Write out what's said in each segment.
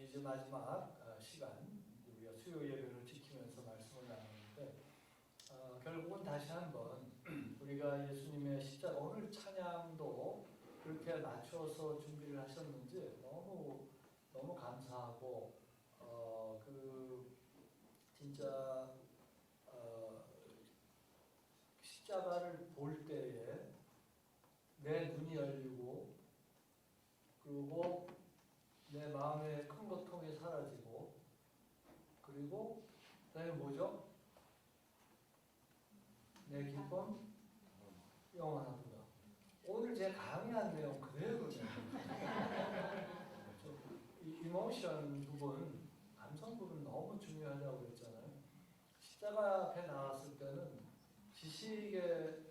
이제 마지막 시간 우리가 수요 예배를 지키면서 말씀을 나누는데 결국은 다시 한번 우리가 예수님의 십자가 오늘 찬양도 그렇게 맞춰서 준비를 하셨는지 너무 감사하고 그 진짜 십자가를 볼 때에 내 눈이 열리고 그리고 내 마음의 큰 고통이 사라지고 그리고 그다음에 뭐죠? 내 기쁨 영원하구나. 오늘 제 강의한 내용 그대로네요. 이모션 부분, 감성 부분 너무 중요하다고 그랬잖아요. 십자가 앞에 나왔을 때는 지식에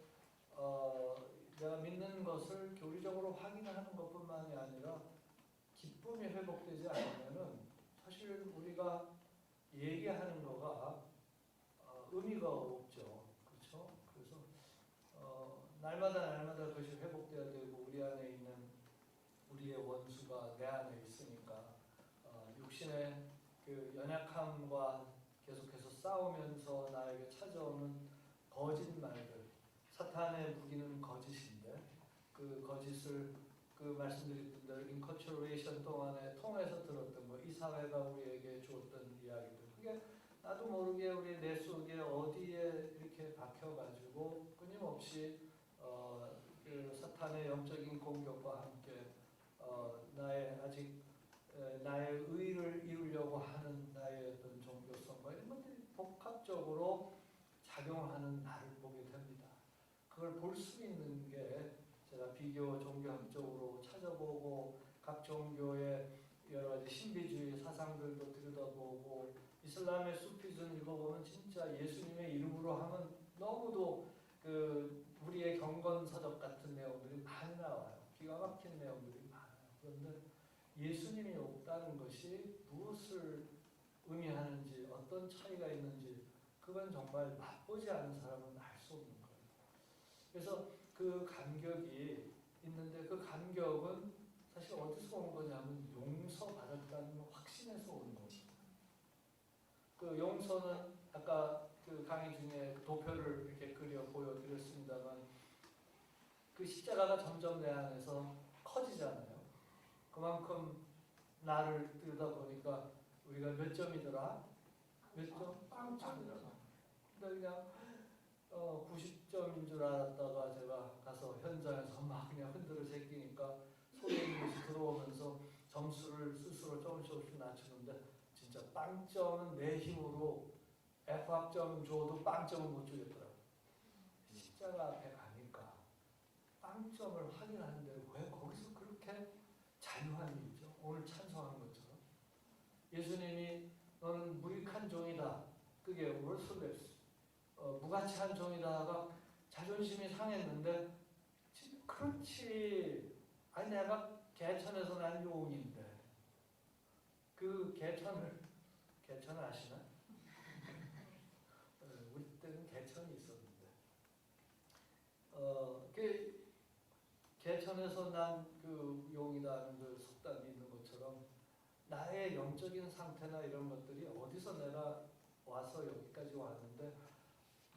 내가 믿는 것을 교리적으로 확인하는 것뿐만이 아니라 기쁨이 회복되지 않으면은 사실 우리가 얘기하는 거가 의미가 없죠. 그렇죠? 그래서 날마다 그것이 회복돼야 되고 우리 안에 있는 우리의 원수가 내 안에 있으니까 육신의 그 연약함과 계속해서 싸우면서 나에게 찾아오는 거짓말들, 사탄의 무기는 거짓인데 그 거짓을 그 말씀드렸던 대로 인커츄레이션 동안에 통해서 들었던 이 사회가 우리에게 주었던 이야기들, 그게 나도 모르게 우리 내 속에 어디에 이렇게 박혀가지고 끊임없이 그 사탄의 영적인 공격과 함께 나의 아직 나의 의를 이루려고 하는 나의 어떤 종교성과 이런 것들이 복합적으로 작용하는 나를 보게 됩니다. 그걸 볼 수 있는 게 제가 비교 종교학적으로 찾아보고 각 종교의 여러 가지 신비주의 사상들도 들여다보고 이슬람의 수피즘 읽어보면 진짜 예수님의 이름으로 하면 너무도 그 우리의 경건서적 같은 내용들이 많이 나와요. 기가 막힌 내용들이 많아요. 그런데 예수님이 없다는 것이 무엇을 의미하는지 어떤 차이가 있는지 그건 정말 맛보지 않은 사람은 알 수 없는 거예요. 그래서 그 감격이 있는데 그 감격은 사실 어디서 온 거냐면 용서받았다는 확신에서 오는 거죠. 그 용서는 아까 그 강의 중에 도표를 이렇게 그려 보여드렸습니다만 그 십자가가 점점 내 안에서 커지잖아요. 그만큼 나를 들여다보니까 우리가 몇 점이더라? 몇 점? 빵점이더라. 근데 그냥 90점인 줄 알았다가 제가 가서 현장에서 막 그냥 흔들어 제끼니까 소리인 것이 들어오면서 점수를 스스로 조금씩 낮추는데 진짜 빵점은 내 힘으로 F학점 줘도 빵점은 못 주겠더라고요. 십자가 앞에 가니까 빵점을 확인하는데 왜 거기서 그렇게 자유한 일이죠? 오늘 찬송한 것처럼 예수님이 너는 무익한 종이다. 그게 worthless, 무가치한 종이다가 자존심이 상했는데 그렇지. 아니 내가 개천에서 난 용인데 그 개천을 아시나? 우리 때는 개천이 있었는데 그 개천에서 난 그 용이다는 그 속담이 있는 것처럼 나의 영적인 상태나 이런 것들이 어디서 내가 와서 여기까지 왔는데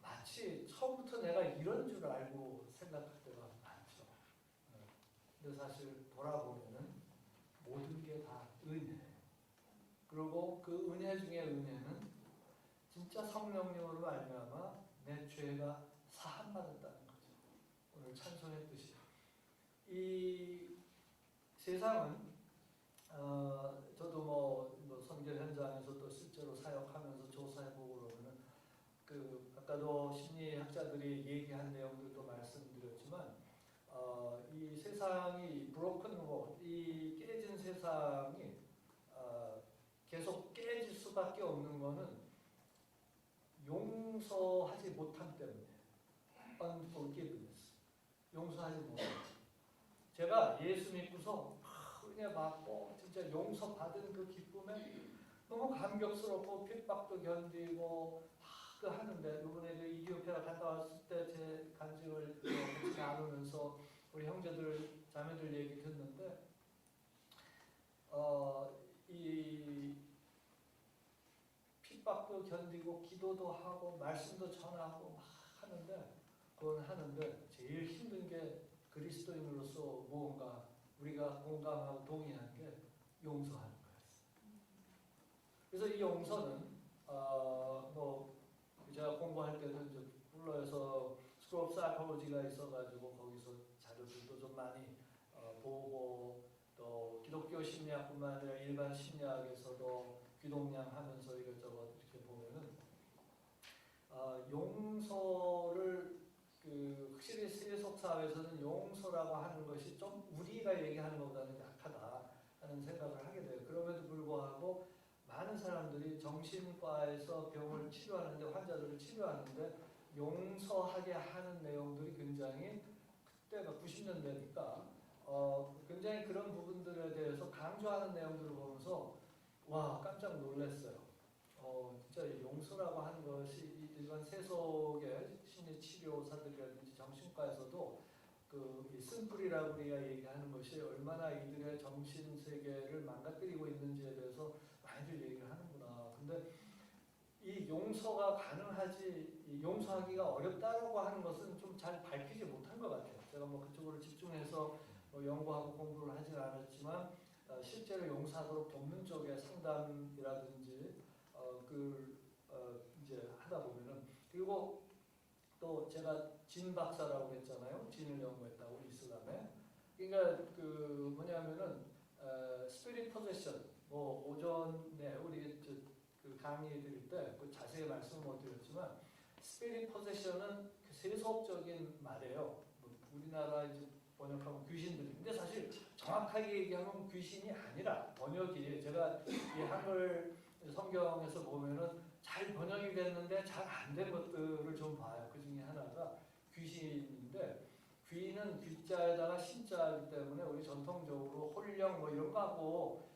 마치 처음부터 내가 이런 줄 알고 생각할 때가 많죠. 근데 사실 돌아보면은 모든 게 다 은혜예요. 그리고 그 은혜 중에 은혜는 진짜 성령님으로 말미암아 내 죄가 사함받았다는 거죠. 오늘 찬송했듯이 이 세상은 저도 뭐 선교 현장에서 또 실제로 사역하면서 조사해보고 그러면은 그 아까도 심리학자들이 얘기한 내용들도 말씀드렸지만 이 세상이 브로큰 월드, 이 깨진 세상이 계속 깨질 수밖에 없는 거는 용서하지 못함 때문에 unforgiveness, 용서하지 못함. 제가 예수 믿고서 은혜 받고 진짜 용서받은 그 기쁨에 너무 감격스럽고 핍박도 견디고 그 하는데 이번에 그 이디오피아 갔다 왔을 때 제 간증을 같이 나누면서 우리 형제들 자매들 얘기 듣는데 이 핍박도 견디고 기도도 하고 말씀도 전하고 막 하는데 그건 하는데 제일 힘든 게 그리스도인으로서 무언가 우리가 공감하고 동의하는 게 용서하는 거였어요. 그래서 이 용서는 뭐 제가 공부할 때도 이제 불러에서 스쿨 오브 사이콜로지가 있어가지고 거기서 자료들도 좀 많이 보고 또 기독교 심리학뿐만 아니라 일반 심리학에서도 귀동냥하면서 이것저것 이렇게 보면은 용서를 확실히 세속 사회에서는 용서라고 하는 것이 좀 우리가 얘기하는 것보다는 약하다 하는 생각을 하게 돼요. 그럼에도 불구하고 많은 사람들이 정신과에서 병을 치료하는데 환자들을 치료하는데 용서하게 하는 내용들이 굉장히 그때가 90년대니까 굉장히 그런 부분들에 대해서 강조하는 내용들을 보면서 와 깜짝 놀랐어요. 진짜 용서라고 하는 것이 일반 세속의 심리치료사들이라든지 정신과에서도 이 쓴뿌리라고 우리가 얘기하는 것이 얼마나 이들의 정신세계를 망가뜨리고 있는지에 대해서 많이들 얘기를 하는구나. 근데 이 용서가 가능하지 용서하기가 어렵다라고 하는 것은 좀 잘 밝히지 못한 것 같아요. 제가 뭐 그쪽으로 집중해서 뭐 연구하고 공부를 하지는 않았지만 실제로 용서하도록 돕는 쪽의 상담이라든지 이제 하다 보면은 그리고 또 제가 진 박사라고 했잖아요. 진을 연구했다고 이슬람에. 그러니까 뭐냐면은 스피릿 포제션 뭐 오전에 우리 그 강의 드릴 때 그 자세히 말씀을 못 드렸지만 스피릿 포제션은 그 세속적인 말이에요. 뭐 우리나라 이제 번역하면 귀신들이. 근데 사실 정확하게 얘기하면 귀신이 아니라 번역이 제가 이 한글 성경에서 보면은 잘 번역이 됐는데 잘 안 된 것들을 좀 봐요. 그 중에 하나가 귀신인데 귀는 귀자에다가 신자이기 때문에 우리 전통적으로 홀령 뭐 이런 거 하고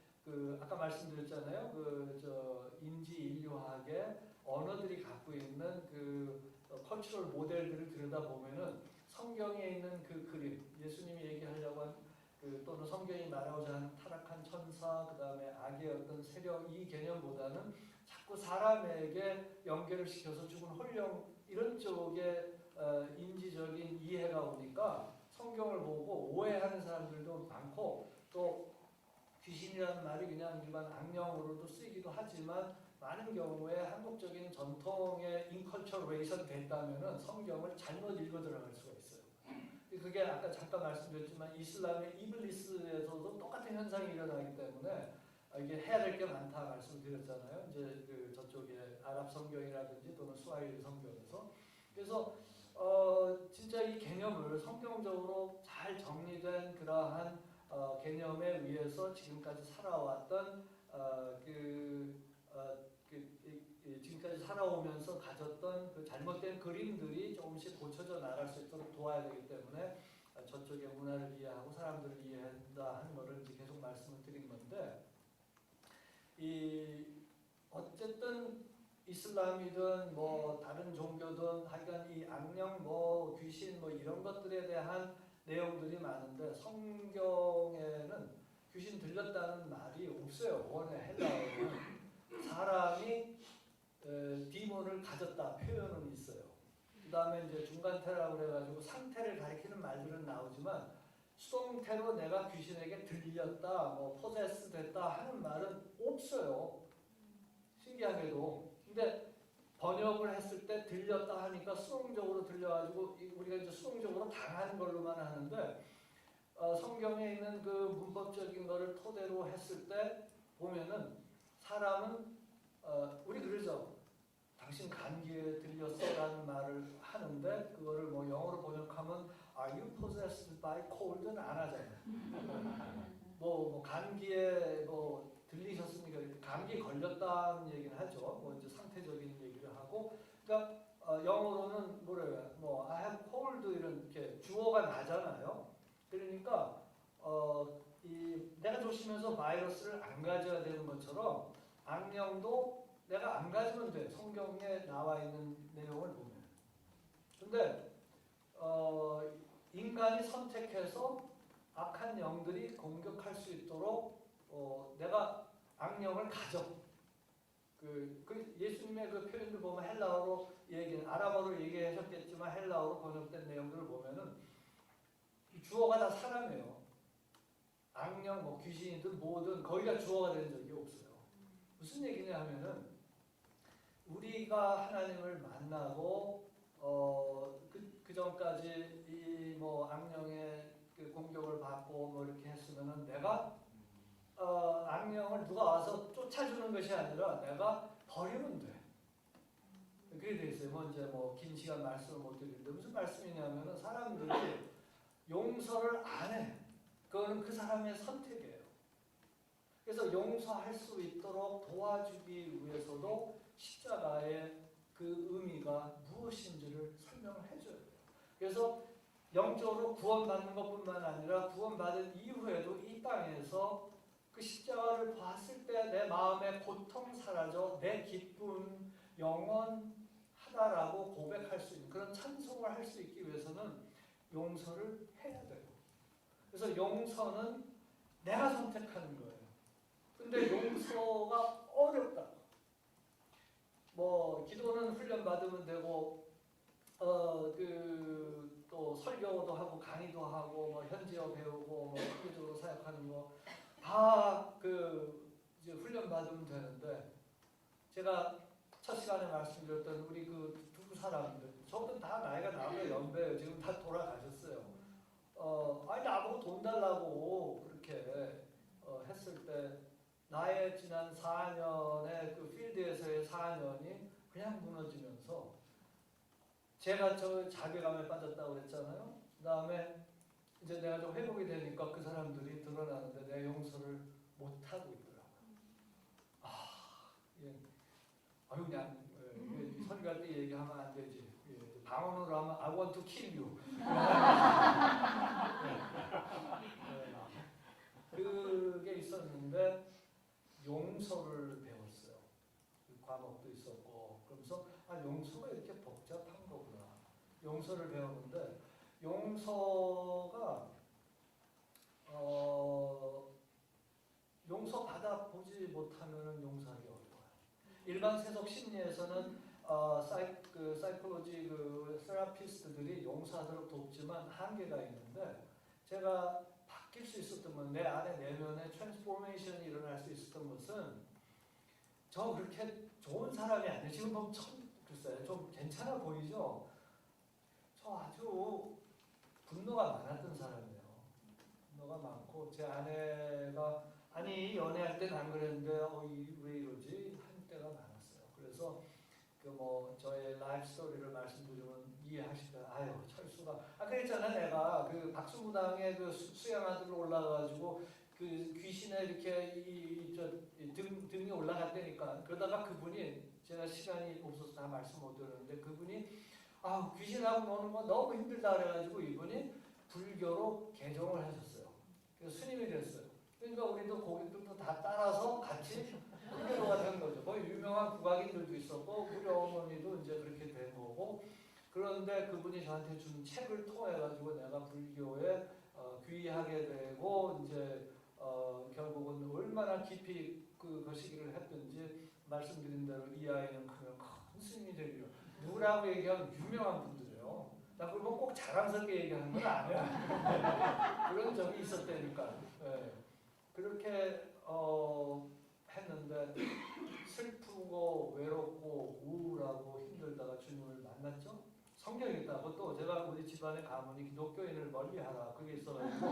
아까 말씀드렸잖아요. 인지 인류학의 언어들이 갖고 있는 컬처럴 모델들을 들여다보면은 성경에 있는 그 그림, 예수님이 얘기하려고 한 또는 성경이 말하고자 하는 타락한 천사, 그 다음에 악의 어떤 세력 이 개념보다는 자꾸 사람에게 연결을 시켜서 죽은 홀령 이런 쪽에 인지적인 이해가 오니까 성경을 보고 오해하는 사람들도 많고 또 귀신이라는 말이 그냥 일반 악령으로도 쓰이기도 하지만 많은 경우에 한국적인 전통의 인컬처레이션 됐다면은 성경을 잘못 읽어 들어갈 수가 있어요. 그게 아까 잠깐 말씀드렸지만 이슬람의 이블리스에서도 똑같은 현상이 일어나기 때문에 이게 해야 될 게 많다 말씀드렸잖아요. 이제 저쪽에 아랍 성경이라든지 또는 스와힐리 성경에서 그래서 진짜 이 개념을 성경적으로 잘 정리된 그러한 개념에 의해서 지금까지 살아왔던 지금까지 살아오면서 가졌던 그 잘못된 그림들이 조금씩 고쳐져 나갈 수 있도록 도와야 되기 때문에 저쪽의 문화를 이해하고 사람들을 이해한다 하는 것을 이제 계속 말씀을 드린 건데 어쨌든 이슬람이든 뭐 다른 종교든 하여간 이 악령 뭐 귀신 뭐 이런 것들에 대한 내용들이 많은데 성경에는 귀신 들렸다는 말이 없어요. 원래 헬라어는 사람이 디몬을 가졌다 표현은 있어요. 그 다음에 이제 중간태라고 해가지고 상태를 가리키는 말들은 나오지만 수동태로 내가 귀신에게 들렸다, 뭐 포세스 됐다 하는 말은 없어요. 신기하게도. 근데 번역을 했을 때 들렸다 하니까 수동적으로 들려가지고 우리가 이제 수동적으로 당하는 걸로만 하는데 성경에 있는 그 문법적인 거를 토대로 했을 때 보면은 사람은 우리 그러죠. 당신 감기에 들렸어라는 말을 하는데 그거를 뭐 영어로 번역하면 Are you possessed by cold는 안 하잖아요. 뭐 감기에 뭐 들리셨습니까? 감기 걸렸다는 얘기를 하죠. 뭐 이제 상태적인 얘기를 하고, 그러니까 영어로는 뭐래요? 뭐 I have cold 이렇게 주어가 나잖아요. 그러니까 내가 조심해서 바이러스를 안 가져야 되는 것처럼 악령도 내가 안 가지면 돼. 성경에 나와 있는 내용을 보면. 근데 인간이 선택해서 악한 영들이 공격할 수 있도록 내가 악령을 가져. 그 예수님의 그 표현도 보면 헬라어로 아람어로 얘기하셨겠지만 헬라어로 번역된 내용들을 보면은 주어가 다 사람이에요. 악령, 뭐 귀신이든 뭐든 거기가 주어가 된 적이 없어요. 무슨 얘기냐 하면은 우리가 하나님을 만나고 그 전까지 이 뭐 악령의 그 공격을 받고 뭐 이렇게 했으면은 내가 악령을 누가 와서 쫓아주는 것이 아니라 내가 버리면 돼. 그게 돼 있어요. 먼저 뭐 긴 시간 말씀을 못 드리는데 무슨 말씀이냐면은 사람들이 용서를 안 해. 그거는 그 사람의 선택이에요. 그래서 용서할 수 있도록 도와주기 위해서도 십자가의 그 의미가 무엇인지를 설명을 해줘야 돼요. 그래서 영적으로 구원받는 것뿐만 아니라 구원받은 이후에도 이 땅에서 그 십자가를 봤을 때 내 마음의 고통 사라져 내 기쁨 영원하다라고 고백할 수 있는 그런 찬송을 할 수 있기 위해서는 용서를 해야 돼요. 그래서 용서는 내가 선택하는 거예요. 근데 용서가 어렵다. 뭐 기도는 훈련 받으면 되고 또 설교도 하고 강의도 하고 뭐 현지어 배우고 뭐 세계적으로 사역하는 거 다 이제 훈련 받으면 되는데 제가 첫 시간에 말씀드렸던 우리 그 두 사람들 저분들 다 나이가 나보다 연배예요. 지금 다 돌아가셨어요. 아니 나보고 돈 달라고 그렇게 했을 때 나의 지난 4년의 그 필드에서의 4년이 그냥 무너지면서 제가 저 자괴감에 빠졌다고 그랬잖아요. 그 다음에 이제 내가 좀 회복이 되니까 그 사람들이 드러나는데 내 용서를 못하고 있더라고요. 예. 아유 그냥 설교할 때 얘기하면 안 되지. 예. 방언으로 하면 I want to kill you. 그게 있었는데 용서를 배웠어요. 그 과목도 있었고 그러면서 용서가 이렇게 복잡한 거구나. 용서를 배웠는데 용서가 용서 받아 보지 못하면 용서하기 어려워요. 일반 세속 심리에서는 사이콜로지 세라피스트들이 용서하도록 돕지만 한계가 있는데 제가 바뀔 수 있었던 건 내 안에 내면에 트랜스포메이션이 일어날 수 있었던 것은 저 그렇게 좋은 사람이 아니에요. 지금 보면 글쎄요 좀 괜찮아 보이죠? 저 아주 분노가 많았던 사람이에요. 분노가 많고 제 아내가 아니 연애할 때는 안 그랬는데 왜 이러지? 한 때가 많았어요. 그래서 저의 라이프 스토리를 말씀드리면 이해하시더라. 아유 철수가 그랬잖아 내가 그 박수무당에 그 수양하들로 올라가가지고 그 귀신에 이렇게 등이 올라갔다니까. 그러다가 그분이 제가 시간이 없어서 다 말씀 못 드렸는데 그분이 귀신하고 노는 거 너무 힘들다 그래가지고 이분이 불교로 개종을 하셨어요. 그래서 스님이 됐어요. 그러니까 우리도 고객들도 다 따라서 같이 불교가 된 거죠. 거의 유명한 국악인들도 있었고 우리 어머니도 이제 그렇게 된 거고. 그런데 그분이 저한테 준 책을 통해 가지고 내가 불교에 귀의하게 되고 이제 결국은 얼마나 깊이 그 거시기를 했든지 말씀드린 대로 이 아이는 크면 큰 스님이 되리라. 누구라고 얘기하면 유명한 분들이에요. 나 그걸 꼭 자랑스럽게 얘기하는 건 아니야. 그런 적이 있었다니까. 네. 그렇게 했는데 슬프고 외롭고 우울하고 힘들다가 주님을 만났죠. 성경 읽다가 또 제가 우리 집안의 가문이 기독교인을 멀리하라 그게 있어가지고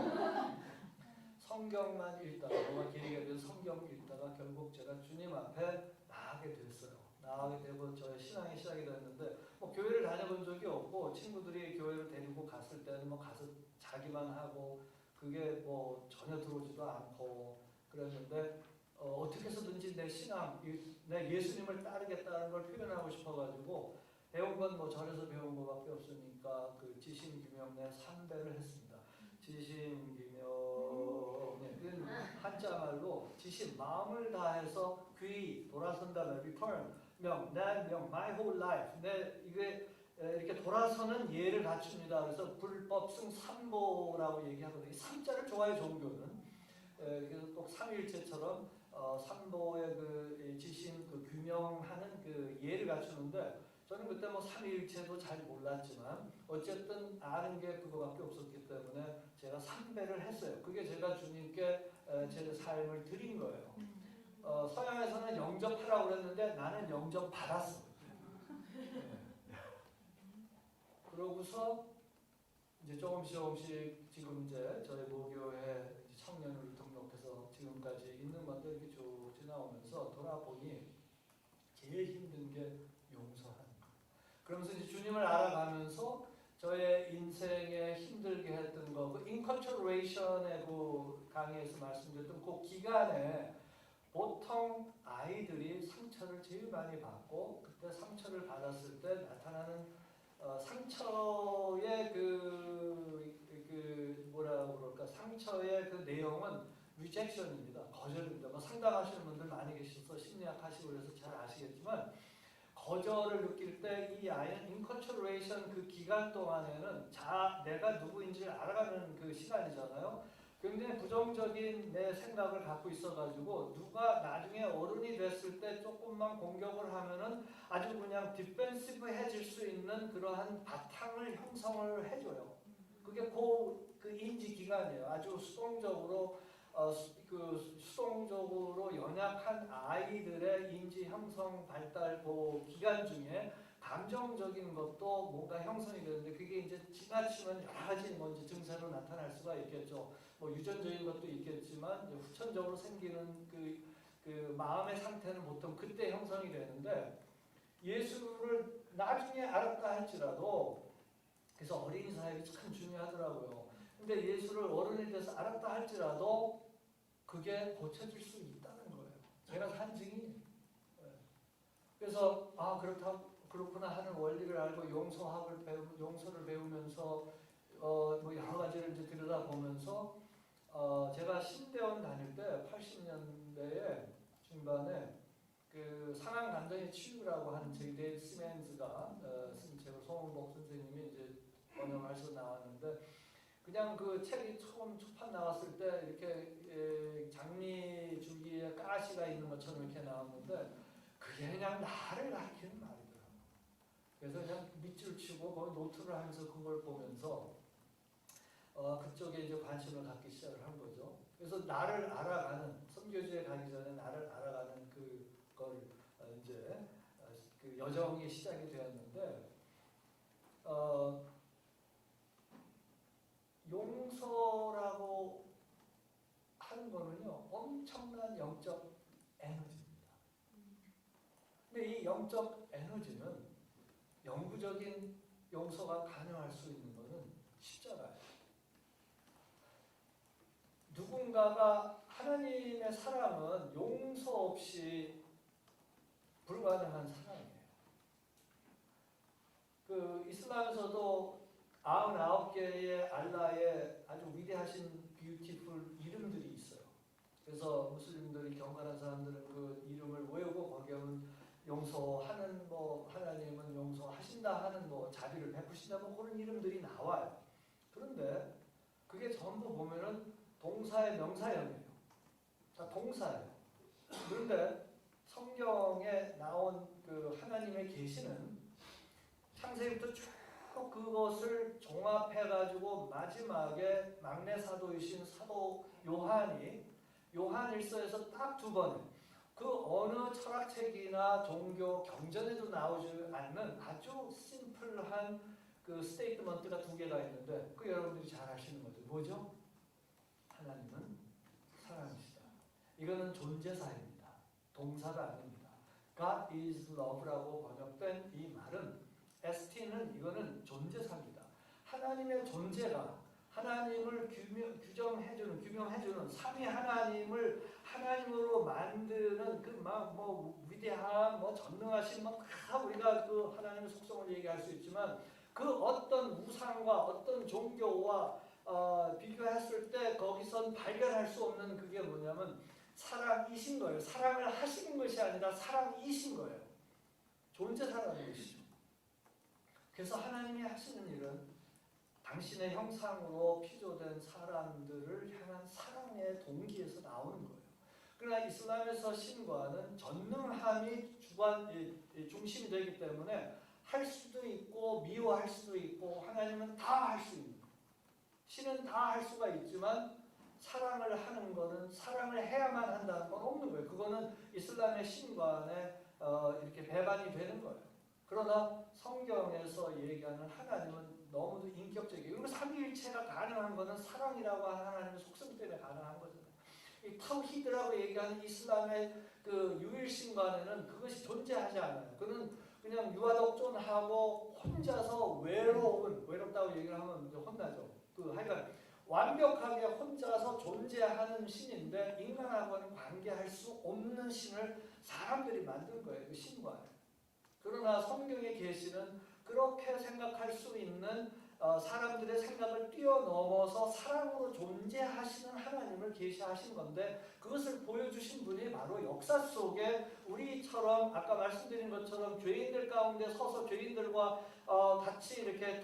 성경만 읽다가 뭐가 계기가 돼서 성경 읽다가 결국 제가 주님 앞에 나가게 됐어요. 나가게 되고 저의 신앙이 시작이 됐는데 교회를 다녀본 적이 없고 친구들이 교회를 데리고 갔을 때는 가서 자기만 하고 그게 전혀 들어오지도 않고 그랬는데 어떻게 해서든지 내 신앙, 내 예수님을 따르겠다는 걸 표현하고 싶어가지고 배운 건 절에서 배운 거밖에 없으니까 그 지심규명 내 3배를 했습니다. 지심규명 한자말로 지심 마음을 다해서 귀 돌아선다면 return 명, 내 명, my whole life 내 이게 이렇게 돌아서는 예를 갖춥니다. 그래서 불법승 삼보라고 얘기하거든요. 삼자를 좋아해 종교는. 그래서 꼭 삼일체처럼 삼보의 그 지신 그 규명하는 그 예를 갖추는데 저는 그때 뭐 삼위일체도 잘 몰랐지만 어쨌든 아는 게 그거밖에 없었기 때문에 제가 삼배를 했어요. 그게 제가 주님께 제 삶을 드린 거예요. 서양에서는 영접하라고 그랬는데 나는 영접받았어. 그러고서 이제 조금씩 지금 이제 저희 모교회 청년으로 등록해서 지금까지 있는 것들 이렇게 쭉 지나오면서 돌아보니 제일 힘든 게 용서하는 거. 그러면서 이제 주님을 알아가면서 저의 인생에 힘들게 했던 거, 그 인컬처레이션의 그 강의에서 말씀드렸던 그 기간에 보통 아이들이 상처를 제일 많이 받고 그때 상처를 받았을 때 나타나는 상처의 뭐라고 그럴까, 상처의 그 내용은 리젝션입니다. 거절입니다. 뭐 상담하시는 분들 많이 계셔서 심리학 하시고 그래서 잘 아시겠지만 거절을 느낄 때 이 아이는 인컬처레이션 그 기간 동안에는 내가 누구인지를 알아가는 그 시간이잖아요. 굉장히 부정적인 내 생각을 갖고 있어가지고 누가 나중에 어른이 됐을 때 조금만 공격을 하면은 아주 그냥 디펜시브해질 수 있는 그러한 바탕을 형성을 해줘요. 그게 그 인지 기간이에요. 아주 수동적으로 수동적으로 연약한 아이들의 인지 형성 발달 그 기간 중에 감정적인 것도 뭔가 형성이 되는데 그게 이제 지나치면 여러 가지 이제 증세로 나타날 수가 있겠죠. 뭐 유전적인 것도 있겠지만 이제 후천적으로 생기는 그 마음의 상태는 보통 그때 형성이 되는데 예수를 나중에 알았다 할지라도 그래서 어린이 사역이 참 중요하더라고요. 근데 예수를 어른이 돼서 알았다 할지라도 그게 고쳐질 수 있다는 거예요. 제가 산 증인이에요. 그래서 그렇구나 하는 원리를 알고 용서를 배우면서 뭐 여러 가지를 이제 들여다보면서 제가 신대원 다닐 때 80년대에 중반에 그 상황 간단히 치유라고 하는 책이 데이비드 시멘즈가 쓴 책을 송은복 선생님이 이제 번역해서 나왔는데 그냥 그 책이 처음 초판 나왔을 때 이렇게 장미 줄기에 가시가 있는 것처럼 이렇게 나왔는데 그게 그냥 나를 가리키는 말이더라고요. 그래서 그냥 밑줄 치고 거기 노트를 하면서 그걸 보면서 그쪽에 이제 관심을 갖기 시작을 한 거죠. 그래서 나를 알아가는 선교지에 가기 전에 나를 알아가는 그걸 이제 그 여정이 시작이 되었는데 용서라고 하는 거는요 엄청난 영적 에너지입니다. 근데 이 영적 에너지는 영구적인 용서가 가능할 수 있는 것은 십자가예요. 누군가가 하나님의 사랑은 용서 없이 불가능한 사랑이에요. 그 이슬람에서도 99개의 알라의 아주 위대하신 뷰티풀 이름들이 있어요. 그래서 무슬림들이 경건한 사람들은 그 이름을 외우고 거기에는 용서하는 하나님은 용서하신다 하는 자비를 베푸신다 그런 이름들이 나와요. 그런데 그게 전부 보면은 동사의 명사형이에요. 다 동사예요. 그런데 성경에 나온 그 하나님의 계시는 창세기부터 쭉 그것을 종합해가지고 마지막에 막내 사도이신 사도 요한일서에서 딱 2번 그 어느 철학책이나 종교 경전에도 나오지 않는 아주 심플한 그 스테이트먼트가 2개가 있는데 그 여러분들이 잘 아시는 거죠. 뭐죠? 하나님은 사랑이시다. 이거는 존재사입니다. 동사가 아닙니다. God is love라고 번역된 이 말은 ST는 이거는 존재사입니다. 하나님의 존재가 하나님을 규명해주는 삼위 하나님을 하나님으로 만드는 그 위대한 전능하신 우리가 그 하나님의 속성을 얘기할 수 있지만 그 어떤 우상과 어떤 종교와 비교했을 때 거기선 발견할 수 없는 그게 뭐냐면 사랑이신 거예요. 사랑을 하시는 것이 아니라 사랑이신 거예요. 존재사라는 것이죠. 그래서 하나님이 하시는 일은 당신의 형상으로 피조된 사람들을 향한 사랑의 동기에서 나오는 거예요. 그러나 이슬람에서 신과는 전능함이 중심이 되기 때문에 할 수도 있고 미워할 수도 있고 하나님은 다 할 수 있는 거예요. 신은 다 할 수가 있지만 사랑을 하는 거는 사랑을 해야만 한다는 건 없는 거예요. 그거는 이슬람의 신관에 이렇게 배반이 되는 거예요. 그러나 성경에서 얘기하는 하나님은 너무도 인격적이에요. 그리고 삼위일체가 가능한 거는 사랑이라고 하는 하나님의 속성 때문에 가능한 거잖아요. 이 타우히드라고 얘기하는 이슬람의 그 유일신관에는 그것이 존재하지 않아요. 그는 그냥 유아독존하고 혼자서 외롭다고 얘기를 하면 이제 혼나죠. 하여간 완벽하게 혼자서 존재하는 신인데 인간하고는 관계할 수 없는 신을 사람들이 만든 거예요. 그 신관. 그러나 성경의 계시는 그렇게 생각할 수 있는 사람들의 생각을 뛰어넘어서 사랑으로 존재하시는 하나님을 계시하신 건데 그것을 보여주신 분이 바로 역사 속에 우리처럼 아까 말씀드린 것처럼 죄인들 가운데 서서 죄인들과 같이 이렇게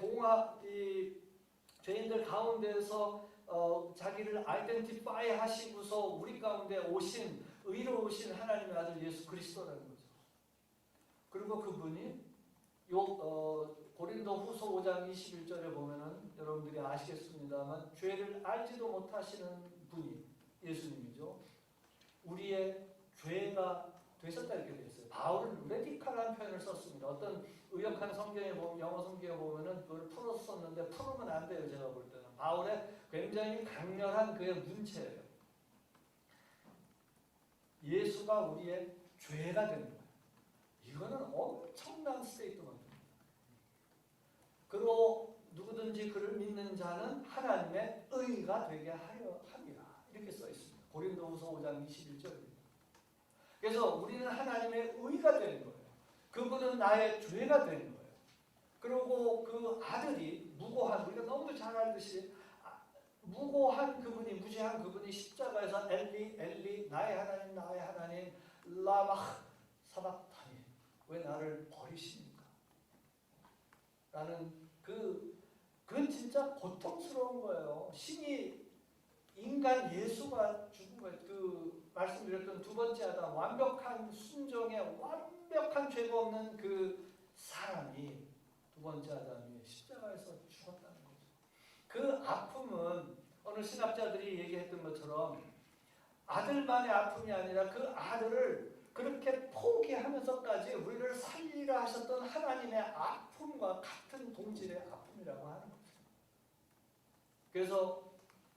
죄인들 가운데서 자기를 아이덴티파이 하시고서 우리 가운데 오신 의로우신 하나님의 아들 예수 그리스도라는 거죠. 그리고 그분이 고린도 후서 5장 21절에 보면은 여러분들이 아시겠습니다만 죄를 알지도 못하시는 분이 예수님이죠. 우리의 죄가 되셨다 이렇게 되어 있어요. 바울은 레디칼한 표현을 썼습니다. 어떤 의역한 성경에 보면 영어 성경에 보면은 그걸 풀어서 썼는데 풀으면 안 돼요. 제가 볼 때는 바울의 굉장히 강렬한 그의 문체예요. 예수가 우리의 죄가 된 거예요. 이거는 엄청난 스테이트먼트입니다. 그리고 누구든지 그를 믿는 자는 하나님의 의가 되게 하려 함이라 이렇게 써 있습니다. 고린도후서 5장 21절입니다. 그래서 우리는 하나님의 의가 되는 거예요. 그분은 나의 죄가 되는 거예요. 그리고 그 아들이 무고한 우리가 너무 잘 알듯이 무고한 그분이 무죄한 그분이 십자가에서 엘리 엘리 나의 하나님 라마 사박타니 왜 나를 버리십니까? 라는 그건 진짜 고통스러운 거예요. 신이 인간 예수가 죽은 거예요. 그 말씀드렸던 두 번째 아담 완벽한 순종에 완벽한 죄가 없는 그 사람이 두 번째 아담이 십자가에서 죽었다는 거죠. 그 아픔은 오늘 신학자들이 얘기했던 것처럼 아들만의 아픔이 아니라 그 아들을 그렇게 포기하면서까지 우리를 살리라 하셨던 하나님의 아픔과 같은 동질의 아픔이라고 하는 거죠. 그래서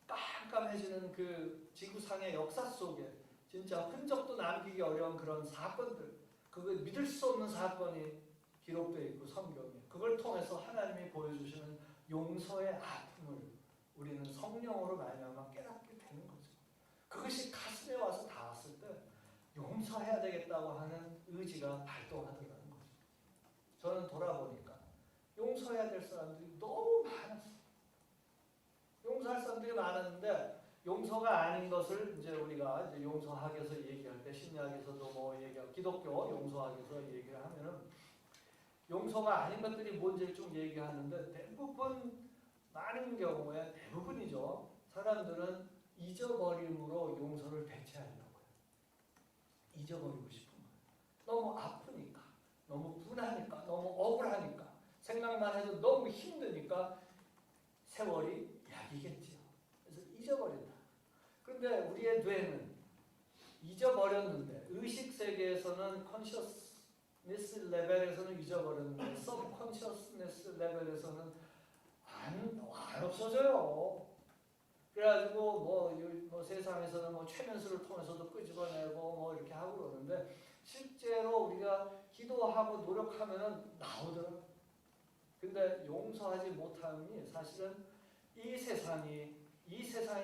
깜깜해지는 그 지구상의 역사 속에 진짜 흔적도 남기기 어려운 그런 사건들, 그걸 믿을 수 없는 사건이 기록되어 있고 성경에 그걸 통해서 하나님이 보여주시는 용서의 아픔을 우리는 성령으로 말미암아 깨닫게 되는 거죠. 그것이 가슴에 와서 닿았을 때 용서해야 되겠다고 하는 의지가 발동하더라는 거죠. 저는 돌아보니까 용서해야 될 사람들이 너무 많았어요. 용서할 사람들이 많았는데 용서가 아닌 것을 이제 우리가 이제 용서학에서 얘기할 때 심리학에서도 뭐 얘기하고 기독교 용서학에서 얘기를 하면은 용서가 아닌 것들이 뭔지를 좀 얘기하는데 대부분 많은 경우에 대부분이죠. 사람들은 잊어버림으로 용서를 대체하려고 해요. 잊어버리고 싶은 거예요. 너무 아프니까, 너무 분하니까, 너무 억울하니까, 생각만 해도 너무 힘드니까 세월이 약이겠지요. 그래서 잊어버린다. 그런데 우리의 뇌는 잊어버렸는데 의식 세계에서는 컨셔스니스 레벨에서는 잊어버렸는데 서브컨셔스니스 레벨에서는 안 없어져요. 그래가지고 뭐 세상에서는 뭐 최면수를 통해서도 끄집어내고 뭐 이렇게 하고 그러는데 실제로 우리가 기도하고 노력하면은 나오더라고요. 근데 용서하지 못함이 사실은 이 세상이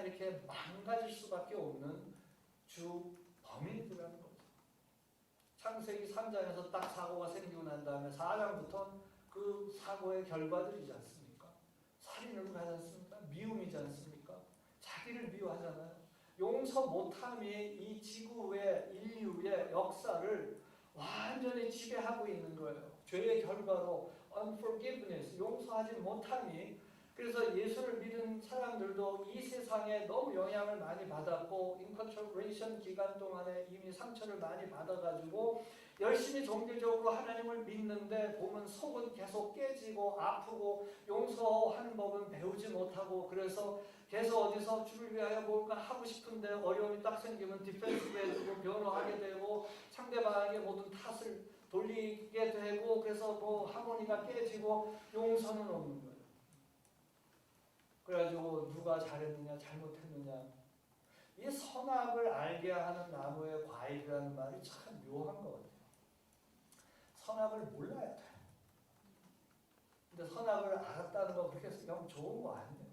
이렇게 망가질 수밖에 없는 주 범인이라는 거죠. 창세기 3장에서 딱 사고가 생기고 난 다음에 4장부터 그 사고의 결과들이지 않습니까? 살인을 하지 않습니까? 미움이지 않습니까? 자기를 미워하잖아요. 용서 못함이 이 지구의 인류의 역사를 완전히 지배하고 있는 거예요. 죄의 결과로 unforgiveness, 용서하지 못함이 그래서 예수를 믿은 사람들도 이 세상에 너무 영향을 많이 받았고 인커처레이션 기간 동안에 이미 상처를 많이 받아가지고 열심히 종교적으로 하나님을 믿는데 보면 속은 계속 깨지고 아프고 용서하는 법은 배우지 못하고 그래서 계속 어디서 주를 위하여 뭔가 하고 싶은데 어려움이 딱 생기면 디펜스 해주고 변호하게 되고 상대방에게 모든 탓을 돌리게 되고 그래서 뭐 하모니가 깨지고 용서는 없는 거예요. 그래가지고 누가 잘했느냐 잘못했느냐 이 선악을 알게 하는 나무의 과일이라는 말이 참 묘한 것 같아요. 선악을 몰라야 돼. 근데 선악을 알았다는 거 그렇게 너무 좋은 거 아니에요.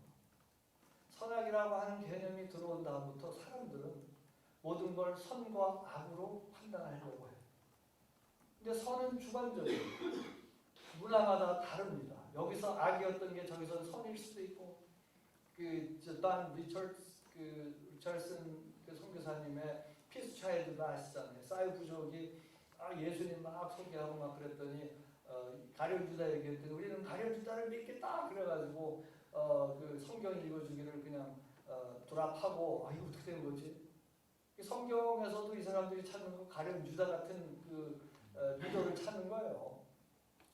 선악이라고 하는 개념이 들어온 다음부터 사람들은 모든 걸 선과 악으로 판단하려고 해요. 근데 선은 주관적이에요. 문화마다 다릅니다. 여기서 악이었던 게 저기서 선일 수도 있고 단 리처슨 선교사님의 피스 차일드 아시잖아요. 사이 부족이 예수님 막 소개하고 막 그랬더니 가룟 유다 얘기했더니 우리는 가룟 유다를 믿겠다 그래가지고 그 성경 읽어주기를 그냥 드랍하고 이거 어떻게 된 거지? 성경에서도 이 사람들이 찾는 거 가룟 유다 같은 그 리더를 찾는 거예요.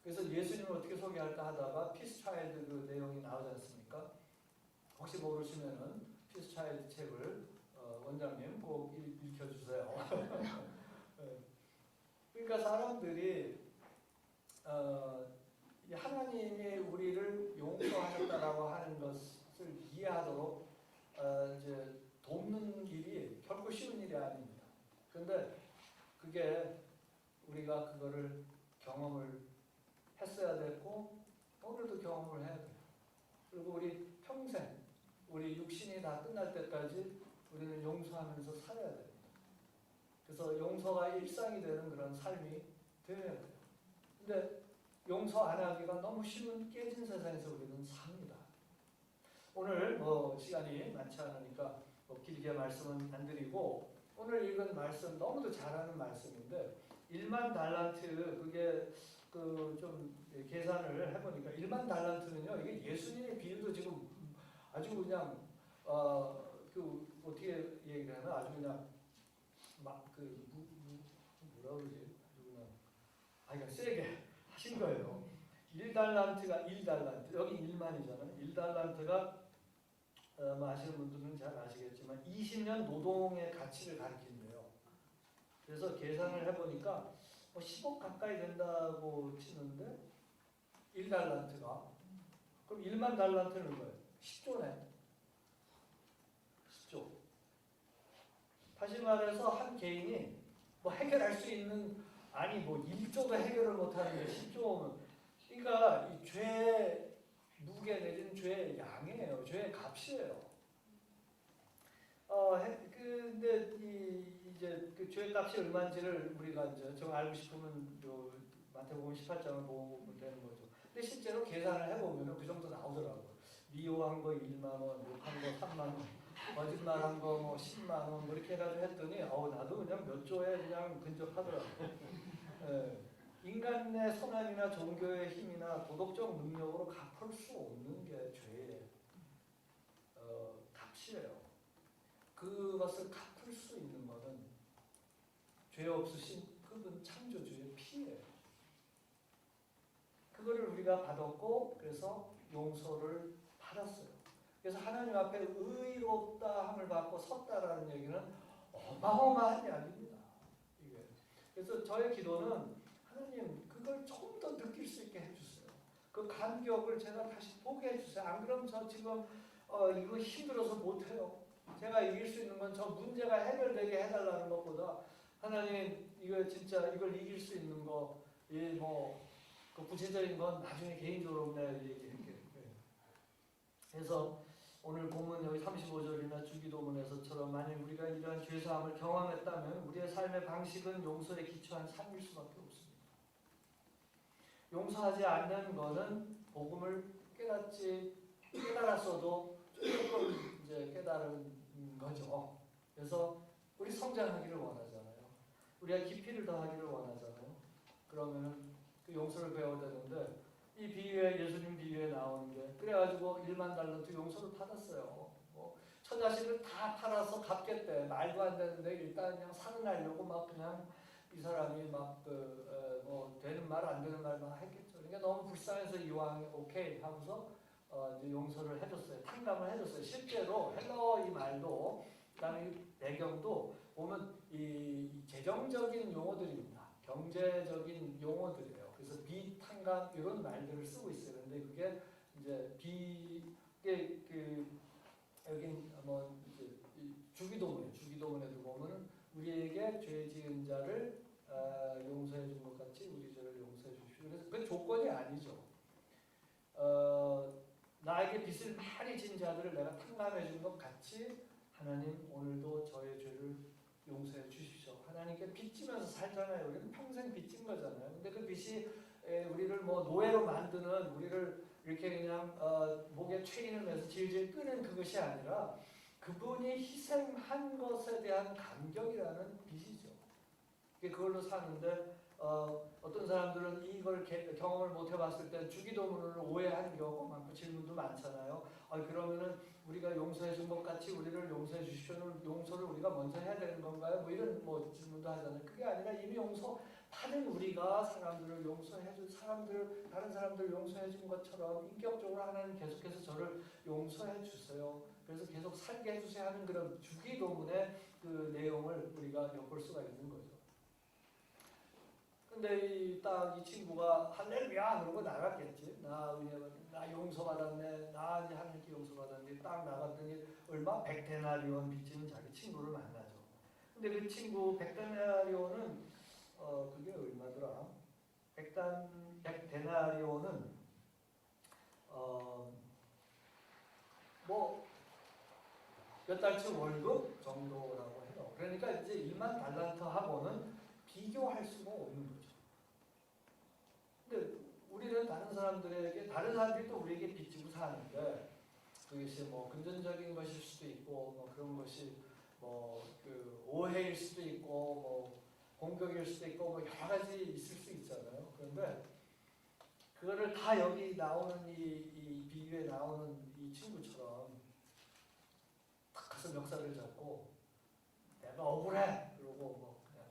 그래서 예수님을 어떻게 소개할까 하다가 피스 차일드 그 내용이 나오지 않습니까? 혹시 모르시면은 피스 차일드 책을 원장님 꼭 읽혀주세요. 그러니까 사람들이 하나님이 우리를 용서하셨다라고 하는 것을 이해하도록 이제 돕는 길이 결코 쉬운 일이 아닙니다. 그런데 그게 우리가 그거를 경험을 했어야 됐고 오늘도 경험을 해야 돼요. 그리고 우리 평생 우리 육신이 다 끝날 때까지 우리는 용서하면서 살아야 됩니다. 그래서 용서가 일상이 되는 그런 삶이 되어야 돼요. 근데 용서 안 하기가 너무 쉬운 깨진 세상에서 우리는 삽니다. 오늘 시간이 많지 않으니까 길게 말씀은 안 드리고 오늘 읽은 말씀 너무도 잘하는 말씀인데 1만 달란트 그게 좀 계산을 해보니까 1만 달란트는요 이게 예수님의 비유도 지금 아주 그냥 어떻게 얘기를 하나 아주 그냥 막 뭐라 그러지 그냥 세게 하신 거예요. 1달란트가 1달란트 여기 1만이잖아요. 1달란트가 아시는 분들은 잘 아시겠지만 20년 노동의 가치를 가리킨대요. 그래서 계산을 해보니까 10억 가까이 된다고 치는데 1달란트가 그럼 1만 달란트는 거예요. 10조네. 10조. 다시 말해서 한 개인이 해결할 수 있는 1조도 해결을 못하는데 10조면 그러니까 이 죄의 무게 내지는 죄의 양이에요. 죄의 값이에요. 근데 이제 그 죄의 값이 얼마인지를 우리가 이제 좀 알고 싶으면 마태복음 18장을 보면 되는 거죠. 근데 실제로 계산을 해보면 그 정도 나오더라고요. 미워한 거 1만 원, 욕한 거 3만 원, 거짓말한 거 10만 원 이렇게 해가지고 했더니 나도 그냥 몇 조에 그냥 근접하더라고요. 인간의 선함이나 종교의 힘이나 도덕적 능력으로 갚을 수 없는 게 죄의 값이에요. 그것을 갚을 수 있는 것은 죄 없으신 그분 창조주의 피예요. 그거를 우리가 받았고 그래서 용서를 받았어요. 그래서 하나님 앞에 의롭다 함을 받고 섰다라는 얘기는 어마어마한 이야기입니다. 이게. 그래서 저의 기도는 하나님 그걸 조금 더 느낄 수 있게 해주세요. 그 감격을 제가 다시 보게 해주세요. 안 그러면 저 지금 이거 힘들어서 못해요. 제가 이길 수 있는 건 저 문제가 해결되게 해달라는 것보다 하나님 이거 진짜 이걸 이길 수 있는 거 그 구체적인 건 나중에 개인적으로 내가 얘기할게. 그래서 오늘 본문 여기 35절이나 주기도문에서처럼 만약 우리가 이러한 죄사함을 경험했다면 우리의 삶의 방식은 용서에 기초한 삶일 수밖에 없습니다. 용서하지 않는 것은 복음을 깨달았어도 조금 이제 깨달은 거죠. 그래서 우리 성장하기를 원하잖아요. 우리가 깊이를 더하기를 원하잖아요. 그러면 그 용서를 배워야 되는데 이 비유에 예수님 비유에 나오는 게 그래가지고 1만 달란트 용서를 받았어요. 처자식을 다 팔아서 갚겠대. 말도 안 되는데 일단 그냥 살아나려고 막 그냥 이 사람이 막 뭐 되는 말 안 되는 말 막 했겠죠. 그러니까 너무 불쌍해서 이왕 오케이 하고서 이제 용서를 해줬어요. 탕감을 해줬어요. 실제로 헬라어 이 말도 그다음에 이 배경도 보면 이 재정적인 용어들입니다. 경제적인 용어들이에요. 그래서 비탕감 이런 말들을 쓰고 있어요. 근데 그게 이제 여기 뭐 이제 주기도문에도 보면은 우리에게 죄 지은 자를 용서해 준 것 같이 우리 죄를 용서해 주십시오. 그래서 그 조건이 아니죠. 나에게 빚을 많이 진 자들을 내가 탕감해 준 것 같이 하나님 오늘도 저의 죄를 용서해 주십시오. 하나님께 빚지면서 살잖아요. 우리는 평생 빚진 거잖아요. 근데 그 빚이 우리를 뭐 노예로 만드는 우리를 이렇게 그냥 목에 체인을 매서 질질 끄는 그것이 아니라 그분이 희생한 것에 대한 감격이라는 빚이죠. 그걸로 사는데 어떤 사람들은 이걸 경험을 못 해봤을 때 주기도문을 오해하는 경우가 많고 질문도 많잖아요. 그러면은 우리가 용서해 준 것 같이 우리를 용서해 주시오는 용서를 우리가 먼저 해야 되는 건가요? 뭐 이런 뭐 질문도 하잖아요. 그게 아니라 이미 용서 받은 우리가 사람들을 용서해 준 다른 사람들 용서해 준 것처럼 인격적으로 하나님 계속해서 저를 용서해 주세요. 그래서 계속 살게 해 주세요 하는 그런 주기도문의 그 내용을 우리가 엿볼 수가 있는 거죠. 근데 딱 이 친구가 할렐루야 그러고 나갔겠지. 나 용서받았네. 나 이제 하나님께 용서받았는데 딱 나갔더니 얼마? 100데나리온 빚지는 자기 친구를 만나죠. 근데 그 친구 100데나리온은 그게 얼마더라? 100데나리온은 뭐 몇 달치 월급 정도라고 해요. 그러니까 이제 1만 달란트하고는 비교할 수가 없는 거죠. 근데 우리는 다른 사람들이 또 우리에게 빚지고 사는데 그것이 뭐 금전적인 것일 수도 있고 뭐 그런 것이 뭐 그 오해일 수도 있고 뭐 공격일 수도 있고 뭐 여러 가지 있을 수 있잖아요. 그런데 그거를 다 여기 나오는 이 비유에 나오는 이 친구처럼 탁 가서 멱살을 잡고 내가 억울해 그러고 뭐 그냥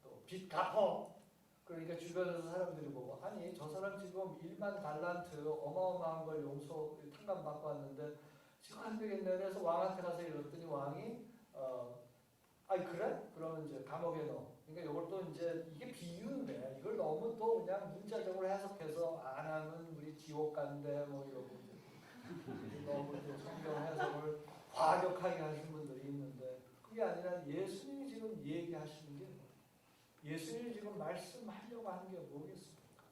또 빚 갚어. 그러니까 주변에서 사람들이 보고 아니 저 사람 지금 1만 달란트 어마어마한 걸 용서 탕감받고 왔는데 지금 안 되겠네. 그래서 왕한테 가서 이랬더니 왕이 아니 그래? 그러면 이제 감옥에 넣어. 그러니까 이걸 또 이제 이게 비유인데 이걸 너무 또 그냥 문자적으로 해석해서 안 하면 우리 지옥 간대 뭐 이러고 이제 너무 이제 성경 해석을 과격하게 하시는 분들이 있는데 그게 아니라 예수님이 지금 얘기하시는 게 예수님이 지금 말씀하려고 하는 게 뭐겠습니까?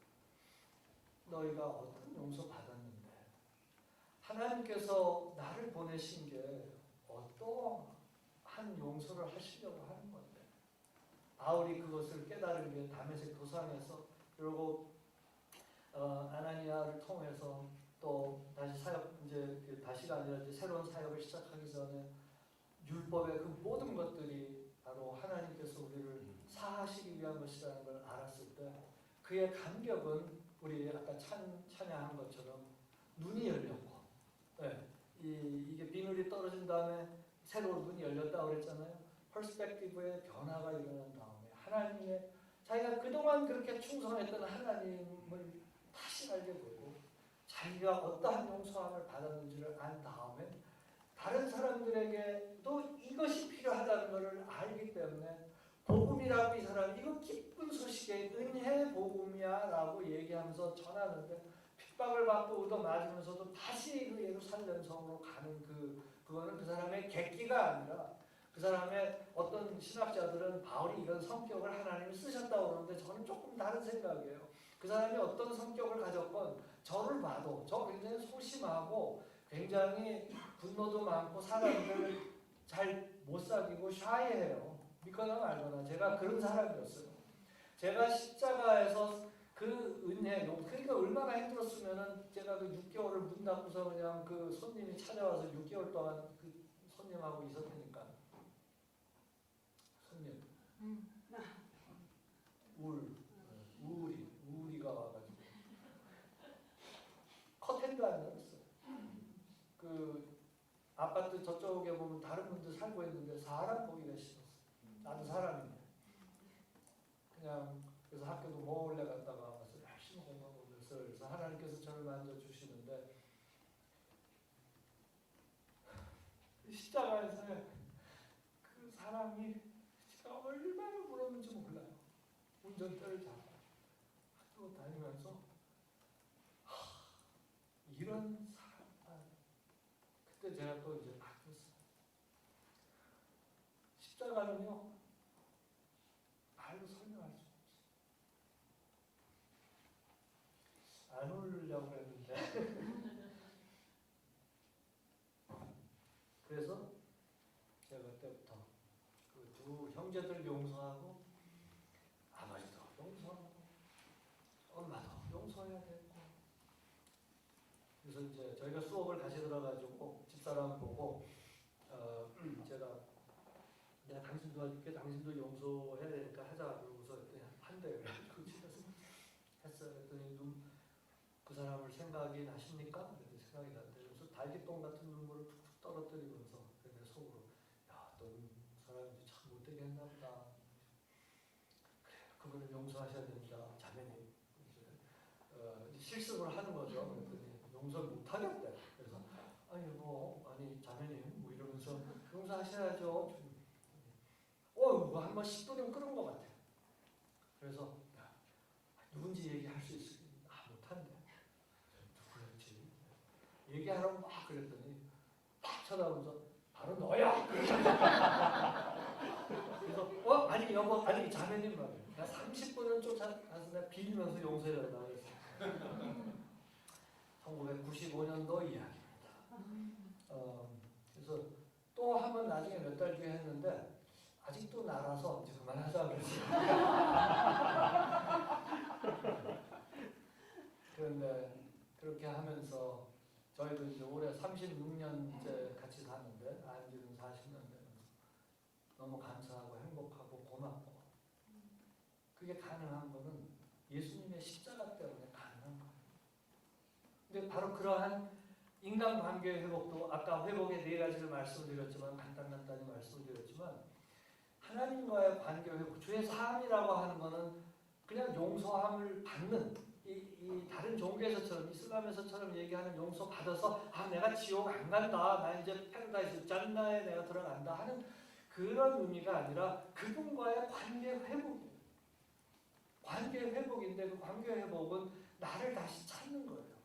너희가 어떤 용서 받았는데 하나님께서 나를 보내신 게 어떠한 용서를 하시려고 하는 건데 바울이 그것을 깨달은 게 다메섹 도상에서 그리고 아나니아를 통해서 또 다시 사역 이제 다시가 아니라 이제 새로운 사역을 시작하기 전에 율법의 그 모든 것들이 바로 하나님께서 우리를 사하시기 위한 것이라는 걸 알았을 때 그의 감격은 우리 아까 찬양한 것처럼 눈이 열렸고 이게 비늘이 떨어진 다음에 새로운 눈이 열렸다고 그랬잖아요. 퍼스펙티브의 변화가 일어난 다음에 하나님의 자기가 그동안 그렇게 충성했던 하나님을 다시 알게 되고 자기가 어떠한 용서함을 받았는지를 안 다음에 다른 사람들에게도 이것이 필요하다는 것을 알기 때문에 복음이라고 이 사람이 이거 기쁜 소식의 은혜 복음이야 라고 얘기하면서 전하는데 핍박을 받고 얻어맞으면서도 다시 그 예루살렘 성으로 가는 그거는 그 사람의 객기가 아니라 그 사람의 어떤 신학자들은 바울이 이런 성격을 하나님이 쓰셨다고 그러는데 저는 조금 다른 생각이에요. 그 사람이 어떤 성격을 가졌건 저를 봐도 저 굉장히 소심하고 굉장히 분노도 많고 사람들을 잘 못 사귀고 샤이해요. 믿거나 말거나 제가 그런 사람이었어요. 제가 십자가에서 그 은혜, 그러니까 얼마나 힘들었으면은 제가 그 6개월을 문 닫고서 그냥 그 손님이 찾아와서 6개월 동안 그 손님하고 있었으니까. 손님. 우울이가 와가지고. 아파트 저쪽에 보면 다른 분들 살고 있는데 사람 보기가 싫었어. 나도 사람인데. 그냥 그래서 학교도 몰래 갔다가 와서 열심히 공부하고 그래서 하나님께서 저를 만져주시는데 십자가에서의 그 사랑이 제가 얼마나 부러운지 몰라요. 운전대를 잡아 학교 다니면서 이런 사랑. 그때 제가 또 이제 바뀌었어요. 십자가는요 말로 설명할 수 없어요. 안 울려고 했는데 그래서 제가 그때부터 그 두 형제들 용서하고 아버지도 용서하고 엄마도 용서해야 되고 그래서 이제 저희가 수업을 같이 들어가지고 집사람 보고 제가 내가 당신 도와줄게 당신도 용서해야 되니까 하자 그러고서 한대 그래가지고 집에서 했어요. 그랬더니 그 사람을 생각이 나십니까? 그랬더니 생각이 난대. 그래서 달기똥 같은 눈물을 툭툭 떨어뜨리면서 내 속으로 야, 넌 사람이 참 못되게 했나 보다. 그래, 그분을 용서하셔야 됩니다. 자매님. 실습을 하는 거죠. 그랬더니 용서를 못하겠대. 그래서 아니 자매님 뭐 이러면서 용서하셔야죠. 뭐 한번 10분은 끓은 것 같아요. 그래서 누군지 얘기할 수 있어요. 못한대. 누구였지? 얘기하라고 막 그랬더니 딱 쳐다보면서 바로 너야. 그래서 아니 여보 아니 자매님 말이야. 나 30분은 쫓아가서 내가 빌면서 용서해야 된다 그랬어. 1995년도 이야기입니다. 그래서 또 한 번 나중에 몇 달 뒤에 했는데 아직도 날아서 이제 그만하자 그랬어요. 그런데 그렇게 하면서 저희도 이제 올해 36년째 같이 사는데 안지는 40년 되면서 너무 감사하고 행복하고 고맙고 그게 가능한 거는 예수님의 십자가 때문에 가능한 거예요. 근데 바로 그러한 인간관계의 회복도 아까 회복의 4가지를 말씀드렸지만 간단히 말씀드렸지만 하나님과의 관계 회복 주의 삶이라고 하는 거는 그냥 용서함을 받는 이 다른 종교에서처럼 이슬람에서처럼 얘기하는 용서 받아서 내가 지옥 안 간다 나 이제 패러다이스 짠나에 내가 들어간다 하는 그런 의미가 아니라 그분과의 관계 회복이에요. 관계 회복인데 그 관계 회복은 나를 다시 찾는 거예요.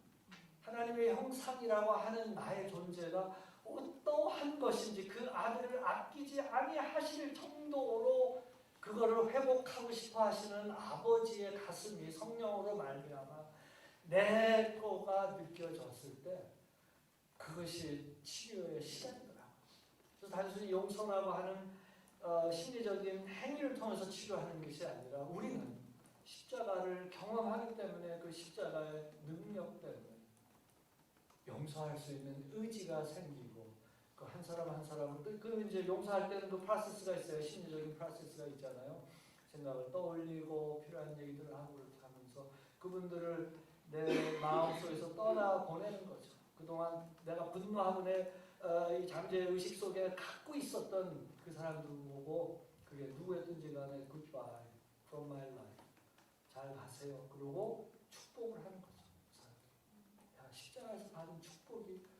하나님의 형상이라고 하는 나의 존재가 어떠한 것인지 그 아들을 아끼지 아니하실 정도로 그거를 회복하고 싶어 하시는 아버지의 가슴이 성령으로 말미암아 내 거가 느껴졌을 때 그것이 치료의 시작이더라고요. 그래서 단순히 용서라고 하는 심리적인 행위를 통해서 치료하는 것이 아니라 우리는 십자가를 경험하기 때문에 그 십자가의 능력 때문에 용서할 수 있는 의지가 생기고 그 한 사람 한 사람을 그 이제 용서할 때는 그 프로세스가 있어요. 심리적인 프로세스가 있잖아요. 생각을 떠올리고 필요한 얘기들을 하고 이렇게 하면서 그분들을 내 마음속에서 떠나 보내는 거죠. 그동안 내가 분노하고 이 잠재의 의식 속에 갖고 있었던 그 사람들 보고 그게 누구였든지 간에 goodbye from my life 잘 가세요. 그리고 축복을 하는 거죠. 십자가에서 받은 축복이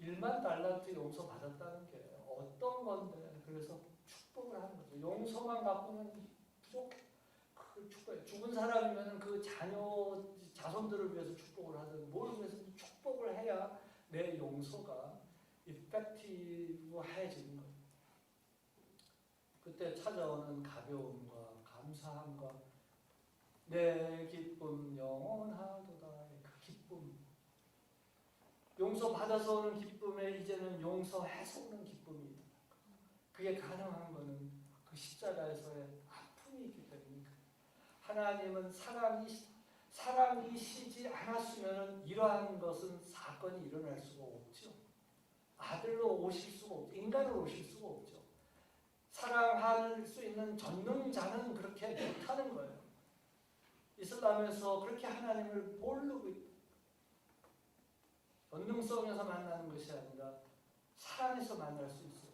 1만 달란트 용서 받았다는 게 어떤 건데 그래서 축복을 하는 거죠. 용서만 갖고는 부족해. 그 축복해. 죽은 사람이면 그 자손들을 위해서 축복을 하든 뭘 위해서 축복을 해야 내 용서가 이펙티브해지는 거예요. 그때 찾아오는 가벼움과 감사함과 내 기쁨 영원하도다. 그 기쁨 용서 받아서 오는 기쁨에 이제는 용서해서 오는 기쁨이 그게 가능한 것은 그 십자가에서의 아픔이 있기 때문입니다. 하나님은 사랑이시지 않았으면 이러한 것은 사건이 일어날 수가 없죠. 아들로 오실 수가 없죠. 인간으로 오실 수가 없죠. 사랑할 수 있는 전능자는 그렇게 못하는 거예요. 이슬람에서 그렇게 하나님을 모르고 있다. 본능성에서 만나는 것이 아니라 안에서 만날 수 있어요.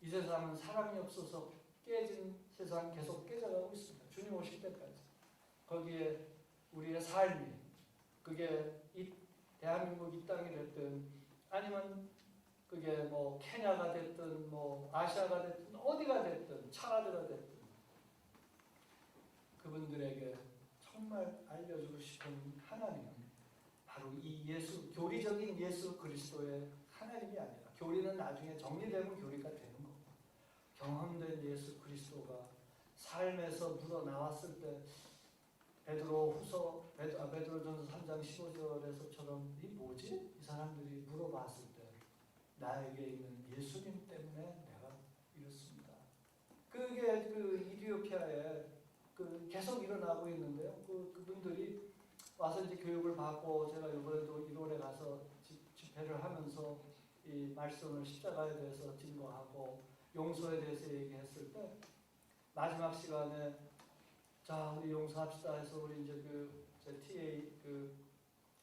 이 세상은 사람이 없어서 깨진 세상 계속 깨져가고 있습니다. 주님 오실 때까지. 거기에 우리의 삶이, 그게 이 대한민국 이 땅이 됐든 아니면 그게 뭐 케냐가 됐든 뭐 아시아가 됐든 어디가 됐든 차라드가 됐든 그분들에게 정말 알려주고 싶은 하나님은 바로 이 예수, 교리적인 예수 그리스도의 하나님이 아니라, 교리는 나중에 정리되면 교리가 되는 거고, 경험된 예수 그리스도가 삶에서 묻어나왔을 때 베드로전서 3장 15절에서처럼 이 뭐지? 이 사람들이 물어봤을 때 나에게 있는 예수님 때문에 내가 이렇습니다. 그게 그 이디오피아에 계속 일어나고 있는데요. 그분들이 와서 이제 교육을 받고, 제가 이번에도 1월에 가서 집회를 하면서 이 말씀을 십자가에 대해서 증거하고 용서에 대해서 얘기했을 때 마지막 시간에 자 우리 용서합시다 해서 우리 이제 제 TA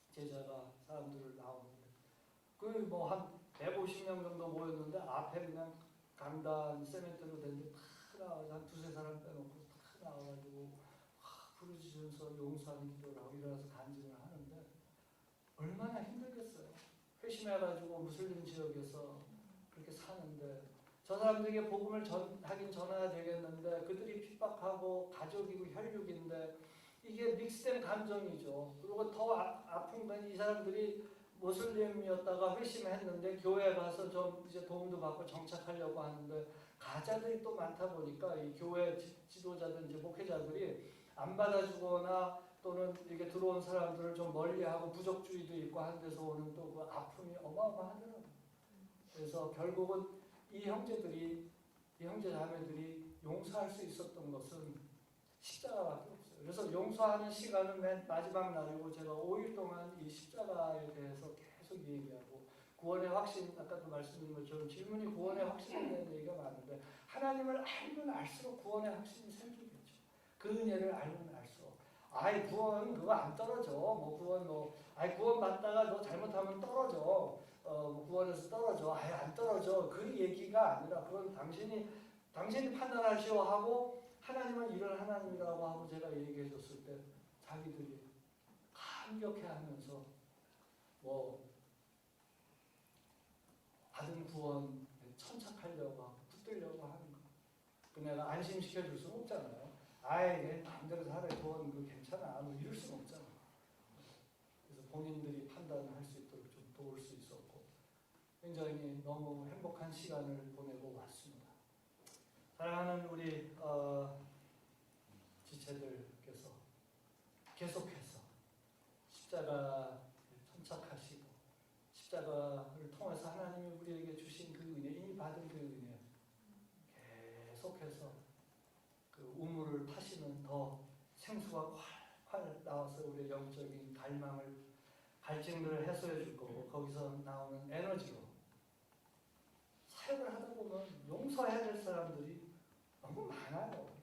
제자가 사람들을 나오는데 뭐 한 150명 정도 모였는데 앞에 그냥 강단 세멘트로 된데 다 나와서 한 두세 사람 빼놓고 다 나와가지고 부르짖으면서 용서하는 기도를 하고 일어나서 간증을 하는데 얼마나 힘들겠어요. 회심해가지고 무슬림 지역에서 그렇게 사는데 저 사람들에게 복음을 전해야 되겠는데 그들이 핍박하고 가족이고 혈육인데 이게 믹스된 감정이죠. 그리고 더 아픈 건 이 사람들이 모슬림이었다가 회심했는데 교회에 가서 좀 이제 도움도 받고 정착하려고 하는데 가자들이 또 많다 보니까 이 교회 지도자든지 목회자들이 안 받아주거나 또는 이렇게 들어온 사람들을 좀 멀리하고 부족주의도 있고 한 데서 오는 또 그 아픔이 어마어마하더라고요. 그래서 결국은 이 형제 자매들이 용서할 수 있었던 것은 십자가밖에 없어요. 그래서 용서하는 시간은 맨 마지막 날이고 제가 5일 동안 이 십자가에 대해서 계속 얘기하고 구원의 확신, 아까도 말씀드린 것처럼 질문이 구원의 확신에 대한 얘기가 많은데 하나님을 알면 알수록 구원의 확신이 생기겠죠. 그 은혜를 알면 알수록 구원 그거 안 떨어져. 구원 받다가 너 잘못하면 떨어져. 구원에서 떨어져. 안 떨어져. 그 얘기가 아니라 그건 당신이 판단하시오 하고 하나님은 이런 하나님이라고 하고 제가 얘기해 줬을 때 자기들이 감격해하면서 받은 구원에 천착하려고 하고 붙들려고 하는 거. 내가 안심시켜 줄 수는 없잖아요. 내 마음대로 살아 구원 괜찮아. 이럴 수는 없잖아. 그래서 본인들이 판단할 수 있도록 좀 도울 수 있었고 굉장히 너무 행복한 시간을 보내고 왔습니다. 사랑하는 우리 지체들께서 계속해서 십자가를 천착하시고 십자가를 통해서 하나님이 우리에게 주신 그 은혜, 이미 받은 그 은혜 계속해서 그 우물을 파시는 더 생수가 활활 나와서 우리의 영적인 갈증들을 해소해 줄 거고 거기서 나오는 에너지로 사역을 하다 보면 용서해야 될 사람들이 너무 많아요.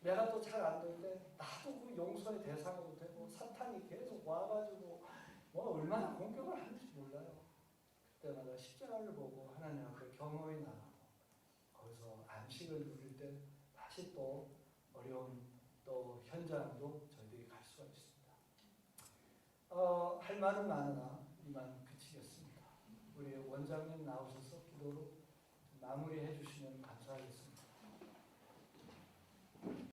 내가 또 잘 안 될 때 나도 그 용서의 대상으로 되고 사탄이 계속 와가지고 얼마나 공격을 하는지 몰라요. 그때마다 십자가를 보고 하나님 앞에 경험이 나가고 거기서 안식을 누릴 때 다시 또 어려운 또 현장으로 저희들이 갈 수가 있습니다. 할 말은 많으나 이만 그치겠습니다. 우리 원장님 나오셔서 기도로 마무리해 주시면